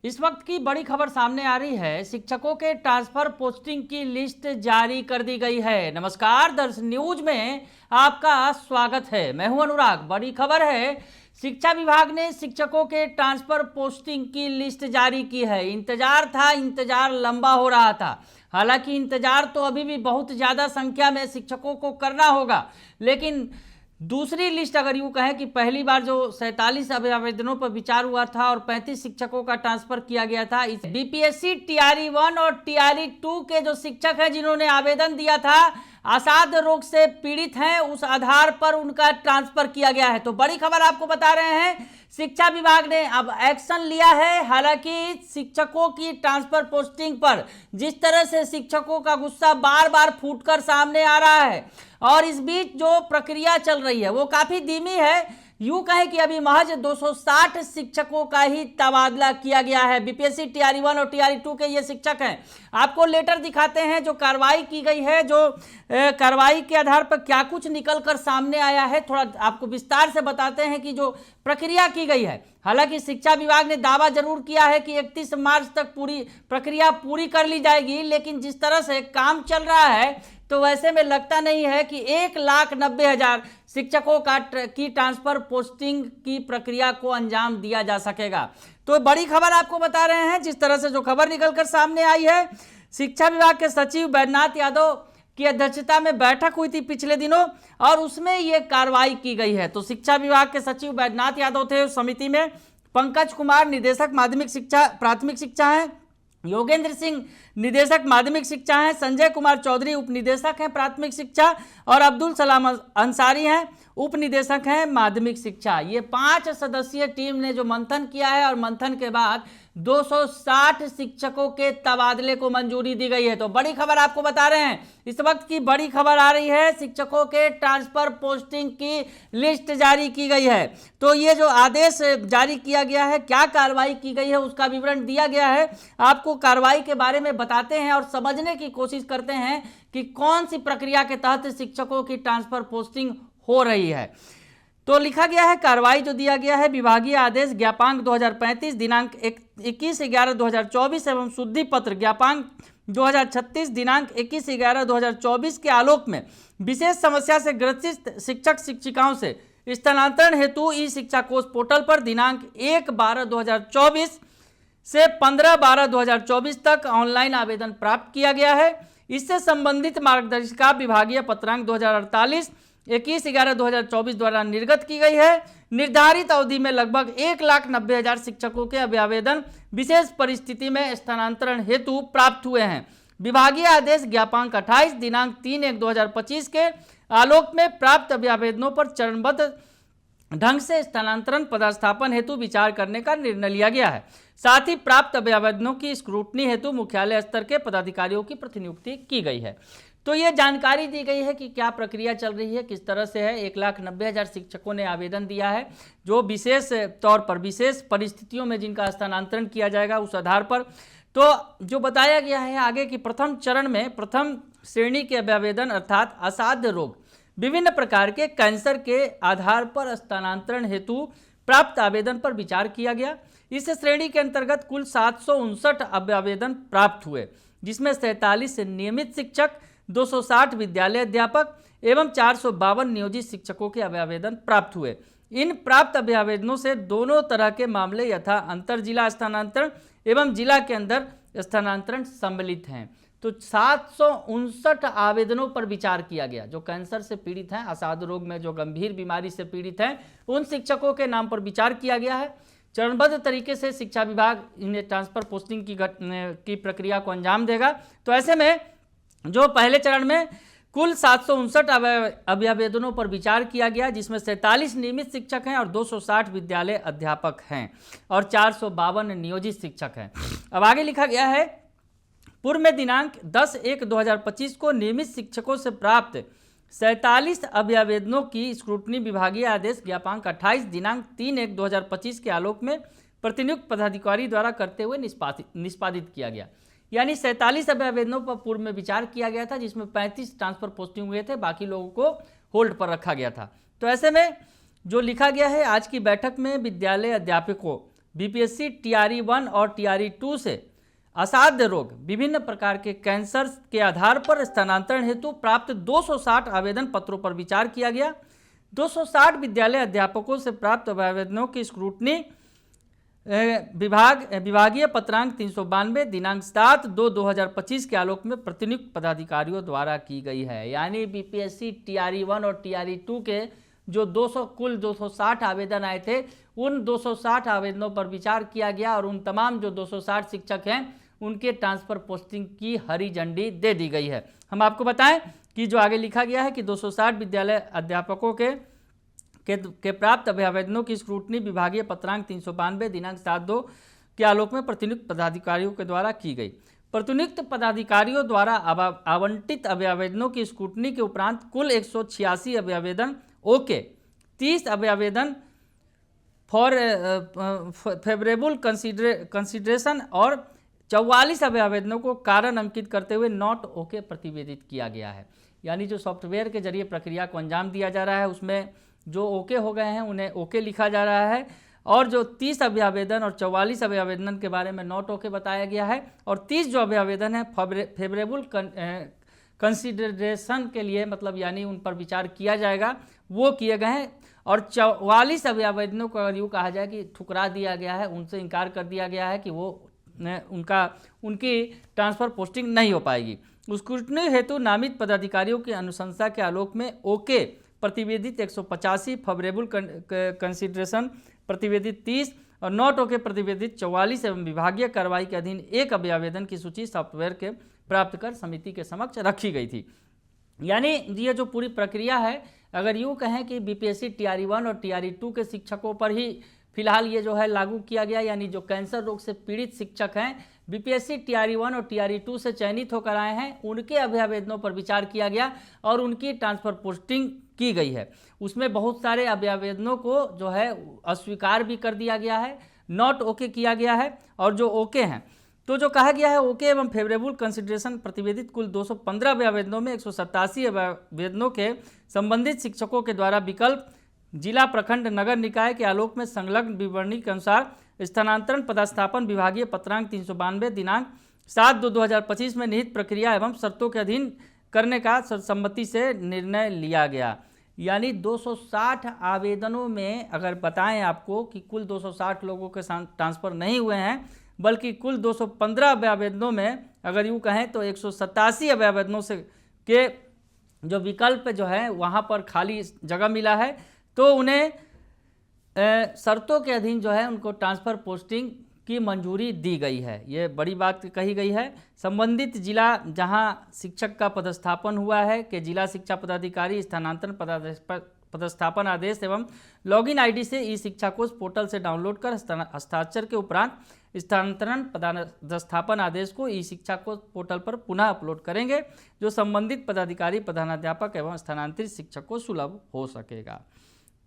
इस वक्त की बड़ी खबर सामने आ रही है। शिक्षकों के ट्रांसफर पोस्टिंग की लिस्ट जारी कर दी गई है। नमस्कार, दर्शन न्यूज में आपका स्वागत है। मैं हूं अनुराग। बड़ी खबर है, शिक्षा विभाग ने शिक्षकों के ट्रांसफर पोस्टिंग की लिस्ट जारी की है। इंतजार लंबा हो रहा था। हालांकि इंतजार तो अभी भी बहुत ज्यादा संख्या में शिक्षकों को करना होगा, लेकिन दूसरी लिस्ट अगर यूँ कहें कि पहली बार जो 47 आवेदनों पर विचार हुआ था और 35 शिक्षकों का ट्रांसफर किया गया था, इस बीपीएससी टीआरई 1 और टीआरई 2 के जो शिक्षक हैं जिन्होंने आवेदन दिया था, असाध्य रोग से पीड़ित हैं, उस आधार पर उनका ट्रांसफर किया गया है। तो बड़ी खबर आपको बता रहे हैं, शिक्षा विभाग ने अब एक्शन लिया है। हालांकि शिक्षकों की ट्रांसफर पोस्टिंग पर जिस तरह से शिक्षकों का गुस्सा बार बार फूटकर सामने आ रहा है और इस बीच जो प्रक्रिया चल रही है वो काफी धीमी है। यूं कहें कि अभी महज 260 शिक्षकों का ही तबादला किया गया है। बीपीएससी टीआरई 1 और टीआरई 2 के ये शिक्षक हैं। आपको लेटर दिखाते हैं जो कार्रवाई की गई है, जो कार्रवाई के आधार पर क्या कुछ निकल कर सामने आया है, थोड़ा आपको विस्तार से बताते हैं कि जो प्रक्रिया की गई है। हालांकि शिक्षा विभाग ने दावा जरूर किया है कि 31 मार्च तक पूरी प्रक्रिया पूरी कर ली जाएगी, लेकिन जिस तरह से काम चल रहा है तो वैसे में लगता नहीं है कि 1,90,000 शिक्षकों की ट्रांसफर पोस्टिंग की प्रक्रिया को अंजाम दिया जा सकेगा। तो बड़ी खबर आपको बता रहे हैं। जिस तरह से जो खबर निकलकर सामने आई है, शिक्षा विभाग के सचिव बैद्यनाथ यादव की अध्यक्षता में बैठक हुई थी पिछले दिनों और उसमें यह कार्रवाई की गई है। तो शिक्षा विभाग के सचिव बैद्यनाथ यादव थे उस समिति में। पंकज कुमार निदेशक माध्यमिक शिक्षा प्राथमिक शिक्षा हैं, योगेंद्र सिंह निदेशक माध्यमिक शिक्षा हैं, संजय कुमार चौधरी उप निदेशक हैं प्राथमिक शिक्षा और अब्दुल सलाम अंसारी हैं उप निदेशक हैं माध्यमिक शिक्षा। ये 5 सदस्यीय टीम ने जो मंथन किया है और मंथन के बाद 260 शिक्षकों के तबादले को मंजूरी दी गई है। तो बड़ी खबर आपको बता रहे हैं, इस वक्त की बड़ी खबर आ रही है, शिक्षकों के ट्रांसफर पोस्टिंग की लिस्ट जारी की गई है। तो ये जो आदेश जारी किया गया है, क्या कार्रवाई की गई है उसका विवरण दिया गया है। आपको कार्रवाई के बारे में बताते हैं और समझने की कोशिश करते हैं कि कौन सी प्रक्रिया के तहत शिक्षकों की ट्रांसफर पोस्टिंग हो रही है। तो लिखा गया है, कार्रवाई जो दिया गया है, विभागीय आदेश ज्ञापांक 2035 दिनांक 21/11/2024 एवं शुद्धि पत्र ज्ञापांक 2036 दिनांक 21/11/2024 के आलोक में विशेष समस्या से ग्रसित शिक्षक शिक्षिकाओं से स्थानांतरण हेतु ई शिक्षा कोष पोर्टल पर दिनांक 1/12/2024 से 15/12/2024 तक ऑनलाइन आवेदन प्राप्त किया गया है। इससे संबंधित मार्गदर्शिका विभागीय पत्रांक 2048 21/11/2024 द्वारा निर्गत की गई है। निर्धारित अवधि में लगभग 1,90,000 शिक्षकों के आवेदन विशेष परिस्थिति में स्थानांतरण हेतु प्राप्त हुए हैं। विभागीय आदेश ज्ञापांक 28 दिनांक 3/1/2025 के आलोक में प्राप्त आवेदनों पर चरणबद्ध ढंग से स्थानांतरण पदस्थापन हेतु विचार करने का निर्णय लिया गया है। साथ ही प्राप्त आवेदनों की स्क्रूटनी हेतु मुख्यालय स्तर के पदाधिकारियों की प्रतिनियुक्ति की गई है। तो ये जानकारी दी गई है कि क्या प्रक्रिया चल रही है, किस तरह से है। 1,90,000 शिक्षकों ने आवेदन दिया है, जो विशेष तौर पर विशेष परिस्थितियों में जिनका स्थानांतरण किया जाएगा उस आधार पर। तो जो बताया गया है आगे की प्रथम चरण में प्रथम श्रेणी के आवेदन अर्थात असाध्य रोग, विभिन्न प्रकार के कैंसर के आधार पर स्थानांतरण हेतु प्राप्त आवेदन पर विचार किया गया। इस श्रेणी के अंतर्गत कुल 759 आवेदन प्राप्त हुए, जिसमें 47 नियमित शिक्षक, 260 विद्यालय अध्यापक एवं 452 नियोजित शिक्षकों के आवेदन प्राप्त हुए। इन प्राप्त आवेदनों से दोनों तरह के मामले यथा अंतर जिला स्थानांतरण एवं जिला के अंदर स्थानांतरण सम्मिलित हैं। तो 759 आवेदनों पर विचार किया गया। जो कैंसर से पीड़ित हैं, असाध्य रोग में जो गंभीर बीमारी से पीड़ित हैं, उन शिक्षकों के नाम पर विचार किया गया है। चरणबद्ध तरीके से शिक्षा विभाग इन्हें ट्रांसफर पोस्टिंग की प्रक्रिया को अंजाम देगा। तो ऐसे में जो पहले चरण में कुल 759 आवेदनों पर विचार किया गया, जिसमें 47 नियमित शिक्षक हैं और 260 विद्यालय अध्यापक हैं और 452 नियोजित शिक्षक हैं। अब आगे लिखा गया है, पूर्व में दिनांक 10/1/2025 को नियमित शिक्षकों से प्राप्त 47 आवेदनों की स्क्रूटनी विभागीय आदेश ज्ञापांक 28 दिनांक 3/1/2025 के आलोक में प्रतिनियुक्त पदाधिकारी द्वारा करते हुए निष्पादित किया गया। यानी 47 आवेदनों पर पूर्व में विचार किया गया था, जिसमें 35 ट्रांसफर पोस्टिंग हुए थे, बाकी लोगों को होल्ड पर रखा गया था। तो ऐसे में जो लिखा गया है, आज की बैठक में विद्यालय अध्यापकों बीपीएससी टीआरई 1 और टीआरई 2 से असाध्य रोग, विभिन्न प्रकार के कैंसर के आधार पर स्थानांतरण हेतु प्राप्त 260 आवेदन पत्रों पर विचार किया गया। 260 विद्यालय अध्यापकों से प्राप्त आवेदनों की स्क्रूटनी विभागीय पत्रांक 392 दिनांक 7/2/2025 के आलोक में प्रतिनियुक्त पदाधिकारियों द्वारा की गई है। यानी बीपीएससी टीआरई 1 और टीआरई 2 के जो कुल 260 आवेदन आए थे, उन 260 आवेदनों पर विचार किया गया और उन तमाम जो 260 शिक्षक हैं उनके ट्रांसफर पोस्टिंग की हरी झंडी दे दी गई है। हम आपको बताएं कि जो आगे लिखा गया है कि 260 विद्यालय अध्यापकों के प्राप्त आवेदनों की स्क्रूटनी विभागीय पत्रांक 392 दिनांक 7/2 के आलोक में प्रतिनियुक्त पदाधिकारियों के द्वारा की गई। प्रतिनियुक्त पदाधिकारियों द्वारा आवंटित आवेदनों की स्क्रूटनी के उपरांत कुल 186 आवेदन ओके, 30 आवेदन फॉर फेवरेबल कंसिडरेशन और 44 आवेदनों को कारण अंकित करते हुए नॉट ओके प्रतिवेदित किया गया है। यानी जो सॉफ्टवेयर के जरिए प्रक्रिया को अंजाम दिया जा रहा है उसमें जो ओके हो गए हैं उन्हें ओके लिखा जा रहा है और जो 30 आवेदन और 44 आवेदन के बारे में नॉट ओके बताया गया है और 30 जो आवेदन है फेवरेबल कंसिडरेशन के लिए, मतलब यानी उन पर विचार किया जाएगा, वो किए गए हैं और 44 आवेदनों को अगर यूँ कहा जाए कि ठुकरा दिया गया है, उनसे इनकार कर दिया गया है कि वो उनकी ट्रांसफ़र पोस्टिंग नहीं हो पाएगी। स्क्रूटनी हेतु नामित पदाधिकारियों की अनुशंसा के आलोक में ओके प्रतिवेदित 185, फेवरेबल कंसिडरेशन प्रतिवेदित 30 और नॉट ओके प्रतिवेदित 44 एवं विभागीय कार्रवाई के अधीन एक आवेदन की सूची सॉफ्टवेयर के प्राप्त कर समिति के समक्ष रखी गई थी। यानी ये जो पूरी प्रक्रिया है, अगर यूँ कहें कि बीपीएससी टीआरई 1 और टीआरई 2 के शिक्षकों पर ही फिलहाल ये जो है लागू किया गया, यानी जो कैंसर रोग से पीड़ित शिक्षक हैं बीपीएससी टीआरई 1 और टीआरई 2 से चयनित होकर आए हैं, उनके आवेदनों पर विचार किया गया और उनकी ट्रांसफ़र पोस्टिंग की गई है। उसमें बहुत सारे आवेदनों को जो है अस्वीकार भी कर दिया गया है, नॉट ओके किया गया है और जो ओके हैं तो जो कहा गया है ओके एवं फेवरेबल कंसिडरेशन प्रतिवेदित कुल 215 आवेदनों में 187 आवेदनों के संबंधित शिक्षकों के द्वारा विकल्प जिला, प्रखंड, नगर निकाय के आलोक में संलग्न विवरणी के अनुसार स्थानांतरण पदस्थापन विभागीय पत्रांक 392 दिनांक 7/2/2025 में निहित प्रक्रिया एवं शर्तों के अधीन करने का सर्वसम्मति से निर्णय लिया गया। यानी 260 आवेदनों में अगर बताएं आपको कि कुल 260 लोगों के ट्रांसफ़र नहीं हुए हैं, बल्कि कुल 215 आवेदनों में अगर यूँ कहें तो 187 आवेदनों से के जो विकल्प जो है वहाँ पर खाली जगह मिला है, तो उन्हें शर्तों के अधीन जो है उनको ट्रांसफ़र पोस्टिंग की मंजूरी दी गई है। ये बड़ी बात कही गई है। संबंधित जिला जहां शिक्षक का पदस्थापन हुआ है के जिला शिक्षा पदाधिकारी स्थानांतरण पदस्थापन आदेश एवं लॉगिन आईडी से ई शिक्षा कोष पोर्टल से डाउनलोड कर हस्ताक्षर के उपरांत स्थानांतरण पदस्थापन आदेश को ई शिक्षा कोष पोर्टल पर पुनः अपलोड करेंगे, जो संबंधित पदाधिकारी, प्रधानाध्यापक एवं स्थानांतरित शिक्षक को सुलभ हो सकेगा।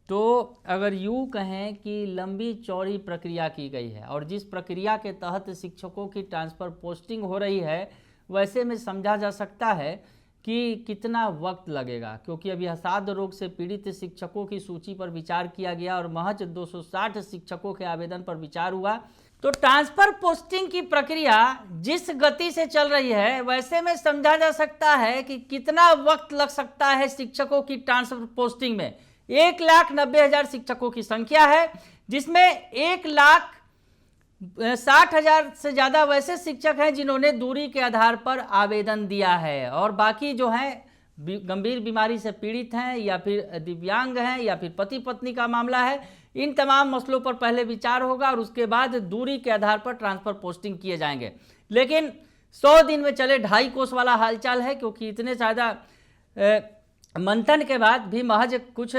तो अगर यूँ कहें कि लंबी चौड़ी प्रक्रिया की गई है और जिस प्रक्रिया के तहत शिक्षकों की ट्रांसफ़र पोस्टिंग हो रही है, वैसे में समझा जा सकता है कि कितना वक्त लगेगा, क्योंकि अभी असाध्य रोग से पीड़ित शिक्षकों की सूची पर विचार किया गया और महज 260 शिक्षकों के आवेदन पर विचार हुआ। तो ट्रांसफ़र पोस्टिंग की प्रक्रिया जिस गति से चल रही है, वैसे में समझा जा सकता है कि कितना वक्त लग सकता है शिक्षकों की ट्रांसफ़र पोस्टिंग में। 1,90,000 शिक्षकों की संख्या है, जिसमें 1,60,000 से ज़्यादा वैसे शिक्षक हैं जिन्होंने दूरी के आधार पर आवेदन दिया है और बाकी जो हैं गंभीर बीमारी से पीड़ित हैं या फिर दिव्यांग हैं या फिर पति पत्नी का मामला है। इन तमाम मसलों पर पहले विचार होगा और उसके बाद दूरी के आधार पर ट्रांसफ़र पोस्टिंग किए जाएंगे। लेकिन 100 दिन में चले 2.5 कोस वाला हालचाल है, क्योंकि इतने ज़्यादा मंथन के बाद भी महज कुछ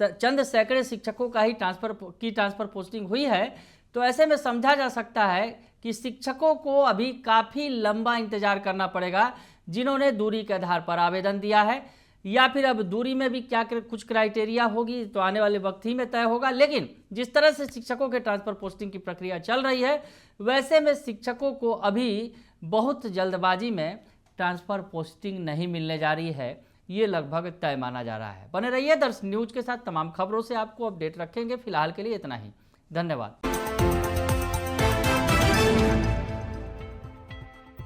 चंद सैकड़े शिक्षकों का ही ट्रांसफ़र पोस्टिंग हुई है। तो ऐसे में समझा जा सकता है कि शिक्षकों को अभी काफ़ी लंबा इंतजार करना पड़ेगा जिन्होंने दूरी के आधार पर आवेदन दिया है, या फिर अब दूरी में भी क्या कुछ क्राइटेरिया होगी तो आने वाले वक्त ही में तय होगा। लेकिन जिस तरह से शिक्षकों के ट्रांसफ़र पोस्टिंग की प्रक्रिया चल रही है, वैसे में शिक्षकों को अभी बहुत जल्दबाजी में ट्रांसफ़र पोस्टिंग नहीं मिलने जा रही है, ये लगभग तय माना जा रहा है। बने रहिए दर्शन न्यूज के साथ, तमाम खबरों से आपको अपडेट रखेंगे। फिलहाल के लिए इतना ही, धन्यवाद।